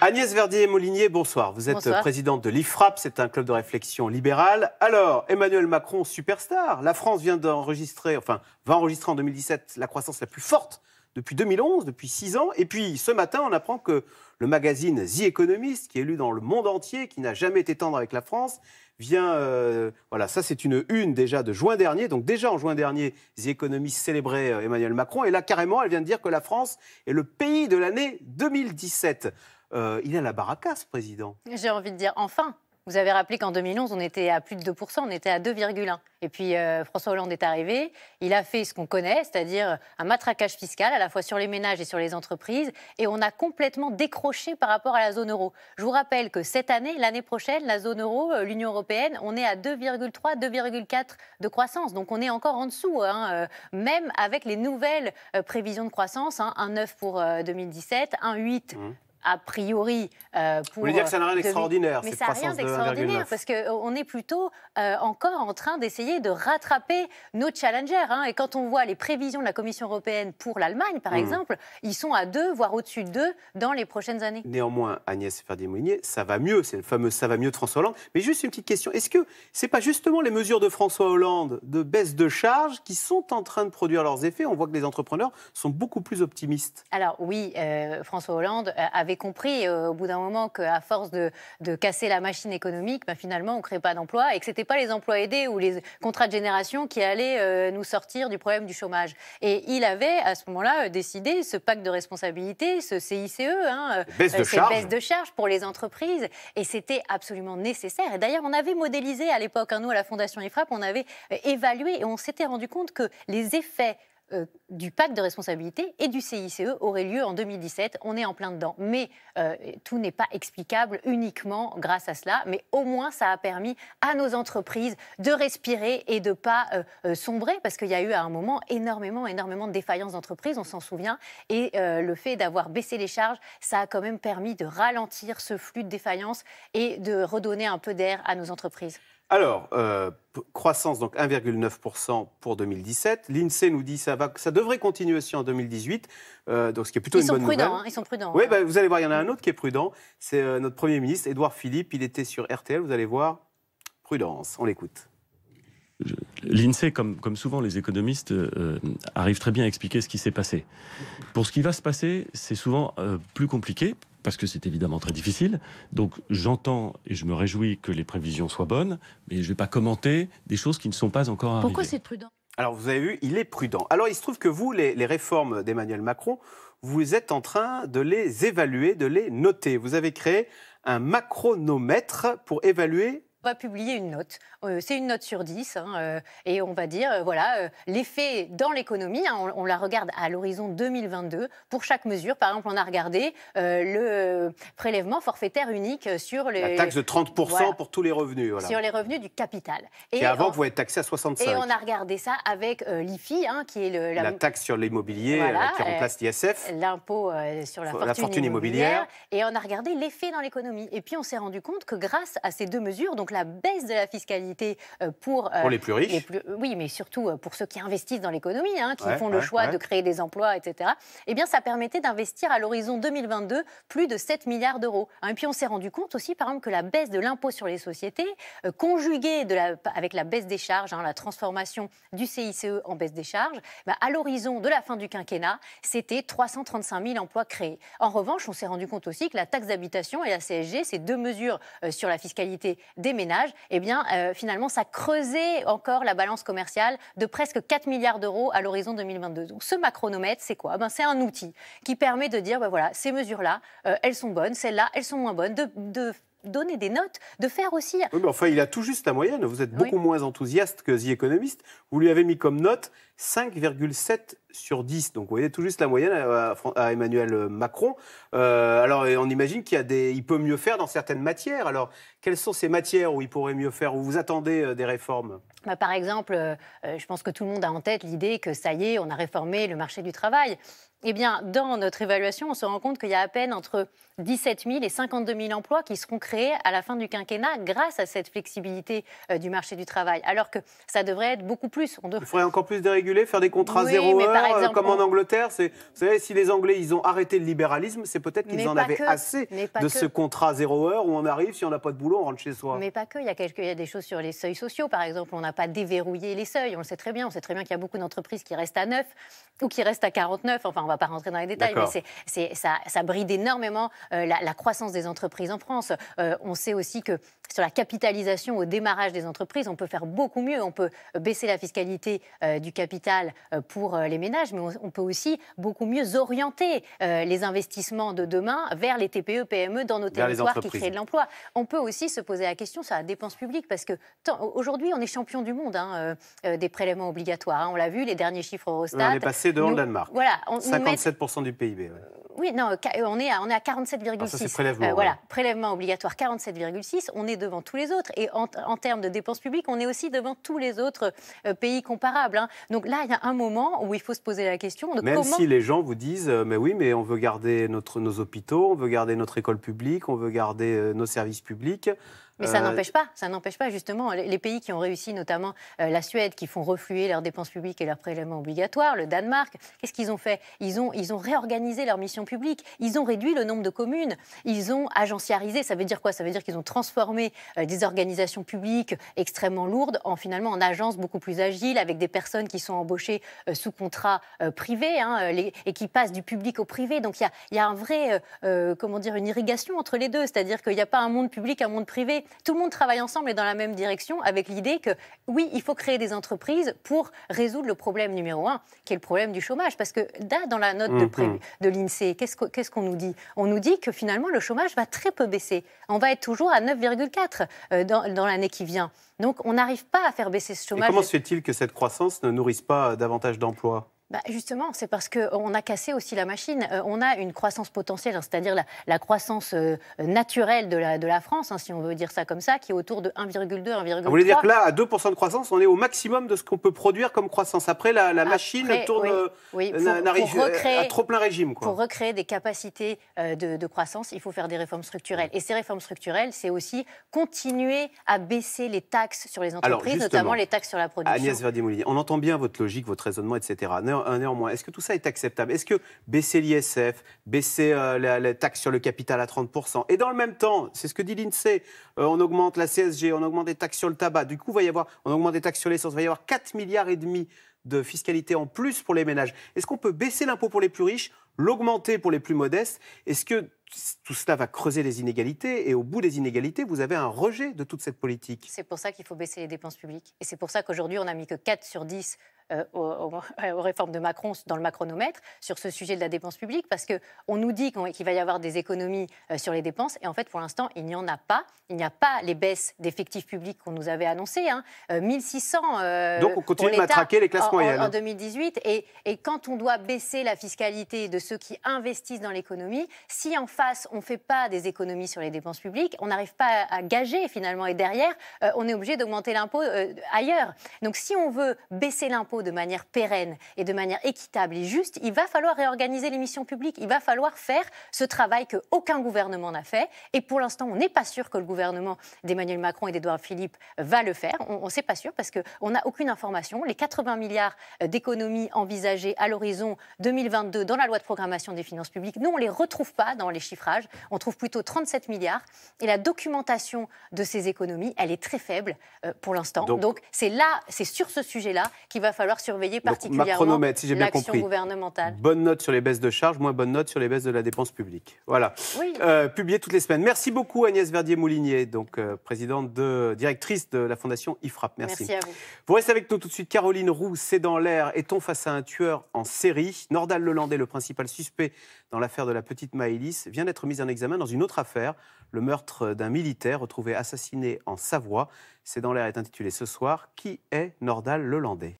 Agnès Verdier-Molinier, bonsoir. Vous êtes présidente de l'IFRAP, c'est un club de réflexion libéral. Alors, Emmanuel Macron, superstar. La France vient d'enregistrer, va enregistrer en 2017 la croissance la plus forte depuis 2011, depuis 6 ans. Et puis, ce matin, on apprend que le magazine The Economist, qui est lu dans le monde entier, qui n'a jamais été tendre avec la France, vient... voilà, ça c'est une déjà de juin dernier. Donc déjà en juin dernier, The Economist célébrait Emmanuel Macron. Et là, carrément, elle vient de dire que la France est le pays de l'année 2017. Il a la baraka, ce président. J'ai envie de dire, enfin. Vous avez rappelé qu'en 2011, on était à plus de 2%, on était à 2,1%. Et puis François Hollande est arrivé, il a fait ce qu'on connaît, c'est-à-dire un matraquage fiscal à la fois sur les ménages et sur les entreprises. Et on a complètement décroché par rapport à la zone euro. Je vous rappelle que cette année, l'année prochaine, la zone euro, l'Union européenne, on est à 2,3, 2,4 de croissance. Donc on est encore en dessous, même avec les nouvelles prévisions de croissance, 1,9 pour 2017, 1,8 a priori pour... Vous voulez dire que ça n'a rien d'extraordinaire, mais ça n'a rien d'extraordinaire, parce qu'on est plutôt encore en train d'essayer de rattraper nos challengers. Et quand on voit les prévisions de la Commission européenne pour l'Allemagne, par exemple, ils sont à 2, voire au-dessus de 2 dans les prochaines années. Néanmoins, Agnès Verdier-Molinier, ça va mieux, c'est le fameux « ça va mieux » de François Hollande. Mais juste une petite question, est-ce que ce n'est pas justement les mesures de François Hollande de baisse de charges qui sont en train de produire leurs effets? On voit que les entrepreneurs sont beaucoup plus optimistes. Alors oui, François Hollande avait compris au bout d'un moment qu'à force de casser la machine économique, finalement on ne crée pas d'emplois et que ce n'était pas les emplois aidés ou les contrats de génération qui allaient nous sortir du problème du chômage. Et il avait à ce moment-là décidé ce pacte de responsabilité, ce CICE, cette baisse de charges pour les entreprises, et c'était absolument nécessaire. Et d'ailleurs on avait modélisé à l'époque, nous à la Fondation IFRAP, on avait évalué et on s'était rendu compte que les effets du pacte de responsabilité et du CICE aurait lieu en 2017. On est en plein dedans. Mais tout n'est pas explicable uniquement grâce à cela. Mais au moins, ça a permis à nos entreprises de respirer et de ne pas sombrer. Parce qu'il y a eu à un moment énormément de défaillances d'entreprises, on s'en souvient. Et le fait d'avoir baissé les charges, ça a quand même permis de ralentir ce flux de défaillances et de redonner un peu d'air à nos entreprises. Alors, croissance donc 1,9% pour 2017. L'INSEE nous dit que ça devrait continuer aussi en 2018, donc ce qui est plutôt une bonne nouvelle. Ils sont prudents. Oui, vous allez voir, il y en a un autre qui est prudent. C'est notre Premier ministre, Édouard Philippe. Il était sur RTL, vous allez voir. Prudence, on l'écoute. L'INSEE, comme souvent les économistes, arrive très bien à expliquer ce qui s'est passé. Pour ce qui va se passer, c'est souvent plus compliqué, parce que c'est évidemment très difficile. Donc j'entends et je me réjouis que les prévisions soient bonnes, mais je ne vais pas commenter des choses qui ne sont pas encore arrivées. Pourquoi c'est prudent? Alors vous avez vu, il est prudent. Alors il se trouve que vous, les réformes d'Emmanuel Macron, vous êtes en train de les évaluer, de les noter. Vous avez créé un macronomètre pour évaluer... On va publier une note. C'est une note sur 10. Et on va dire, l'effet dans l'économie, on la regarde à l'horizon 2022 pour chaque mesure. Par exemple, on a regardé le prélèvement forfaitaire unique sur les... La taxe de 30% pour tous les revenus. Voilà. Sur les revenus du capital. Et avant, vous êtes taxé à 65%. Et on a regardé ça avec l'IFI, qui est la taxe sur l'immobilier, qui remplace l'ISF. L'impôt sur la fortune immobilière. Et on a regardé l'effet dans l'économie. Et puis, on s'est rendu compte que grâce à ces deux mesures, donc la baisse de la fiscalité pour les plus riches, oui, mais surtout pour ceux qui investissent dans l'économie, qui font le choix de créer des emplois, etc., eh bien, ça permettait d'investir à l'horizon 2022 plus de 7 milliards d'euros. Et puis, on s'est rendu compte aussi, par exemple, que la baisse de l'impôt sur les sociétés, conjuguée avec la baisse des charges, la transformation du CICE en baisse des charges, à l'horizon de la fin du quinquennat, c'était 335 000 emplois créés. En revanche, on s'est rendu compte aussi que la taxe d'habitation et la CSG, ces deux mesures sur la fiscalité des ménages, eh bien, finalement, ça creusait encore la balance commerciale de presque 4 milliards d'euros à l'horizon 2022. Donc, ce macronomètre, c'est quoi? C'est un outil qui permet de dire, ces mesures-là, elles sont bonnes, celles-là, elles sont moins bonnes, de donner des notes, de faire aussi... Oui, mais enfin, il a tout juste la moyenne. Vous êtes beaucoup moins enthousiaste que The Economist. Vous lui avez mis comme note 5,7 sur 10. Donc, vous voyez tout juste la moyenne à Emmanuel Macron. Alors, on imagine qu'il peut mieux faire dans certaines matières. Alors, quelles sont ces matières où il pourrait mieux faire, où vous attendez des réformes? Par exemple, je pense que tout le monde a en tête l'idée que ça y est, on a réformé le marché du travail. Eh bien, dans notre évaluation, on se rend compte qu'il y a à peine entre 17 000 et 52 000 emplois qui seront créés à la fin du quinquennat grâce à cette flexibilité du marché du travail, alors que ça devrait être beaucoup plus. Il faudrait encore plus de réguler, faire des contrats Oui, 0 mais par heure, exemple, comme en Angleterre. Vous savez, si les Anglais ils ont arrêté le libéralisme, c'est peut-être qu'ils en avaient assez de ce contrat 0 heure où on arrive, si on n'a pas de boulot, on rentre chez soi. Mais pas que, il y a des choses sur les seuils sociaux, par exemple. On n'a pas déverrouillé les seuils, on le sait très bien. On sait très bien qu'il y a beaucoup d'entreprises qui restent à 9 ou qui restent à 49. Enfin, on ne va pas rentrer dans les détails, mais ça bride énormément la croissance des entreprises en France. On sait aussi que sur la capitalisation au démarrage des entreprises, on peut faire beaucoup mieux. On peut baisser la fiscalité du capital pour les ménages, mais on peut aussi beaucoup mieux orienter les investissements de demain vers les TPE, PME dans nos territoires qui créent de l'emploi. On peut aussi se poser la question sur la dépense publique, parce que aujourd'hui, on est champion du monde des prélèvements obligatoires. Hein. On l'a vu, les derniers chiffres Eurostat. On est passé devant le Danemark. Voilà, 57% du PIB. Ouais. Oui, non, on est à 47,6. Ah, ça, c'est prélèvement. Voilà, prélèvement obligatoire 47,6. On est devant tous les autres. Et en termes de dépenses publiques, on est aussi devant tous les autres pays comparables. Hein. Donc là, il y a un moment où il faut se poser la question de Même si les gens vous disent mais oui, mais on veut garder nos hôpitaux, on veut garder notre école publique, on veut garder nos services publics. Mais ça n'empêche pas, justement, les pays qui ont réussi, notamment la Suède, qui font refluer leurs dépenses publiques et leurs prélèvements obligatoires, le Danemark, qu'est-ce qu'ils ont fait ? Ils ont réorganisé leur mission publique, ils ont réduit le nombre de communes, ils ont agenciarisé. Ça veut dire quoi ? Ça veut dire qu'ils ont transformé des organisations publiques extrêmement lourdes finalement en agences beaucoup plus agiles, avec des personnes qui sont embauchées sous contrat privé et qui passent du public au privé. Donc il y a un vrai, une irrigation entre les deux, c'est-à-dire qu'il n'y a pas un monde public, un monde privé. Tout le monde travaille ensemble et dans la même direction, avec l'idée que, oui, il faut créer des entreprises pour résoudre le problème numéro 1, qui est le problème du chômage. Parce que là, dans la note de l'INSEE, qu'est-ce qu'on nous dit ? On nous dit que finalement, le chômage va très peu baisser. On va être toujours à 9,4 dans l'année qui vient. Donc, on n'arrive pas à faire baisser ce chômage. Et comment se fait-il que cette croissance ne nourrisse pas davantage d'emplois ? Justement, c'est parce qu'on a cassé aussi la machine. On a une croissance potentielle, c'est-à-dire la croissance naturelle de la France, si on veut dire ça comme ça, qui est autour de 1,2, 1,3. Vous voulez dire que là, à 2% de croissance, on est au maximum de ce qu'on peut produire comme croissance. Après, la machine tourne à trop plein régime. Pour recréer des capacités de croissance, il faut faire des réformes structurelles. Et ces réformes structurelles, c'est aussi continuer à baisser les taxes sur les entreprises, notamment les taxes sur la production. Agnès Verdier-Moulinier, on entend bien votre logique, votre raisonnement, etc. Néanmoins, est-ce que tout ça est acceptable ? Est-ce que baisser l'ISF, baisser la taxe sur le capital à 30%, et dans le même temps, c'est ce que dit l'INSEE, on augmente la CSG, on augmente des taxes sur le tabac, du coup, on augmente des taxes sur l'essence, il va y avoir 4,5 milliards de fiscalité en plus pour les ménages. Est-ce qu'on peut baisser l'impôt pour les plus riches, l'augmenter pour les plus modestes ? Est-ce que tout cela va creuser les inégalités, et au bout des inégalités, vous avez un rejet de toute cette politique ? C'est pour ça qu'il faut baisser les dépenses publiques. Et c'est pour ça qu'aujourd'hui, on n'a mis que 4 sur 10 aux réformes de Macron dans le macronomètre sur ce sujet de la dépense publique, parce qu'on nous dit qu'il va y avoir des économies sur les dépenses, et en fait, pour l'instant, il n'y en a pas. Il n'y a pas les baisses d'effectifs publics qu'on nous avait annoncées. 1600 Donc on continue de matraquer les classes moyennes. En 2018. Et quand on doit baisser la fiscalité de ceux qui investissent dans l'économie, si en face, on ne fait pas des économies sur les dépenses publiques, on n'arrive pas à gager finalement. Et derrière, on est obligé d'augmenter l'impôt ailleurs. Donc si on veut baisser l'impôt de manière pérenne et de manière équitable et juste, il va falloir réorganiser les missions publiques. Il va falloir faire ce travail qu'aucun gouvernement n'a fait. Et pour l'instant, on n'est pas sûr que le gouvernement d'Emmanuel Macron et d'Édouard Philippe va le faire. On ne sait pas sûr parce qu'on n'a aucune information. Les 80 milliards d'économies envisagées à l'horizon 2022 dans la loi de programmation des finances publiques, nous, on ne les retrouve pas dans les chiffrages. On trouve plutôt 37 milliards. Et la documentation de ces économies, elle est très faible pour l'instant. Donc c'est sur ce sujet-là qu'il va falloir surveiller particulièrement si j'ai bien l'action compris. gouvernementale. Bonne note sur les baisses de charges, moins bonne note sur les baisses de la dépense publique. Voilà. Oui. Publié toutes les semaines. Merci beaucoup Agnès Verdier-Moulinier, donc directrice de la Fondation IFRAP. Merci à vous. Vous restez avec nous tout de suite. Caroline Roux, c'est dans l'air. Est-on face à un tueur en série ? Nordal Lelandais, le principal suspect dans l'affaire de la petite Maëlys, vient d'être mis en examen dans une autre affaire, le meurtre d'un militaire retrouvé assassiné en Savoie. C'est dans l'air est intitulé ce soir. Qui est Nordal Lelandais ?